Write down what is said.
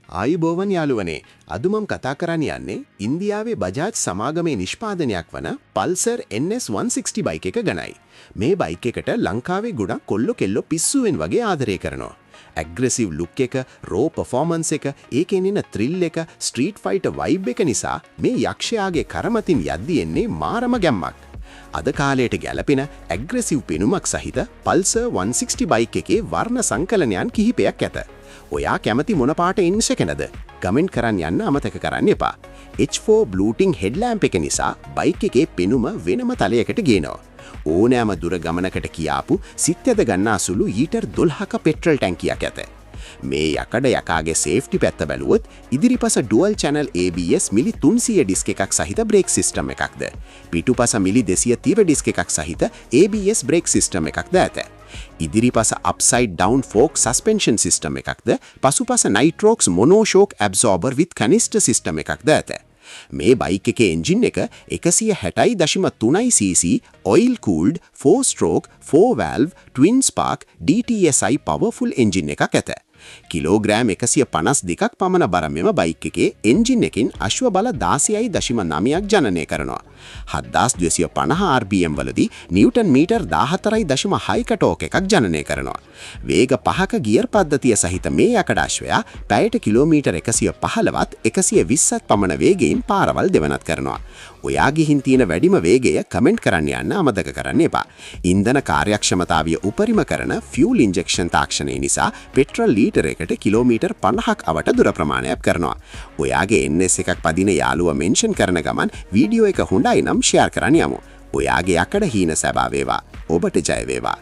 ආයුබෝවන් යාළුවනේ අද මම කතා කරන්න යන්නේ ඉන්දියාවේ බජාජ් සමාගමේ නිෂ්පාදනයක් වන පල්සර් NS160 බයික් එක ගැනයි. මේ බයික් එකට ලංකාවේ ගොඩක් කොල්ලෝ කෙල්ලෝ පිස්සුවෙන් වගේ ආදරය කරනවා. ඇග්‍රෙසිව් ලුක් එක, රෝ පර්ෆෝමන්ස් එක, ඒකෙන් එන ත්‍රිල් එක, ස්ට්‍රීට් ෆයිටර් වයිබ් එක නිසා මේ යක්ෂයාගේ කරමතින් යද්දි එන්නේ මාරම ගැම්මක්. අද කාලයට ගැලපෙන ඇග්‍රෙසිව් පෙනුමක් සහිත පල්සර් 160 බයික් එකේ වර්ණ සංකලනයන් කිහිපයක් ඇත. ඔයා කැමති මොන පාට ඉන්ෂකනද? කමෙන්ට් කරන්න යන්න අමතක කරන්න එපා. H4 බ්ලූටින් හෙඩ්ලෑම්ප් එක නිසා බයික් එකේ පෙනුම වෙනම තලයකට ගේනවා. ඕනෑම දුර ගමනකට කියාපු සිත්යද ගන්නා සුළු ඊටර් 12ක පෙට්‍රල් ටැංකියක් ඇත. මේ යකඩ යකාගේ සේෆ්ටි පැත්ත බැලුවොත් ඉදිරිපස ඩුවල් චැනල් ABS මිලි 300 ඩිස්ක් එකක් සහිත බ්‍රේක් සිස්ටම් එකක්ද, පිටුපස මිලි 230 ඩිස්ක් එකක් සහිත ABS බ්‍රේක් සිස්ටම් එකක්ද ඇත. ඉදිරිපස upside down fork suspension system එකක්ද, පසුපස නයිට්‍රොක්ස් මොනෝෂෝක් ඇබ්සෝබර් විත් කනිස්ටර් සිස්ටම් එකක්ද ඇත. මේ බයික් එකේ එන්ජින් එක 160.3 cc oil cooled 4 stroke 4 valve twin spark DTSI powerful engine එකක් ඇත. කිලෝග්‍රෑම් 152ක් පමණ බර මෙම බයික් එකේ එන්ජින් එකකින් අශ්ව බල 16.9ක් ජනනය කරනවා. 7250 RPM වලදී නිව්ටන් මීටර් 14.6ක ටෝක් එකක් ජනනය කරනවා. වේග 5ක ගියර් පද්ධතිය සහිත මේ යකඩ අශ්වයා පැයට කිලෝමීටර් 115ත් 120ත් පමණ වේගයෙන් පාරවල් දෙවනත් කරනවා. ඔයා ගිහින් තියෙන වැඩිම වේගය කමෙන්ට් කරන්න යන්න අමතක කරන්න එපා. ඉන්ධන කාර්යක්ෂමතාවය උපරිම කරන ෆියුල් ඉන්ජෙක්ෂන් තාක්ෂණය නිසා පෙට්‍රල් ලීටර එකට කිලෝමීටර් 50ක් අවට දුර ප්‍රමාණයක් කරනවා. ඔයාගේ NS එකක් පදින යාළුවා මෙන්ෂන් කරන ගමන් වීඩියෝ එක හොඳයි නම් ෂෙයාර් කරන්න යමු. ඔයාගේ යකඩ හීන සැබා වේවා. ඔබට ජය වේවා.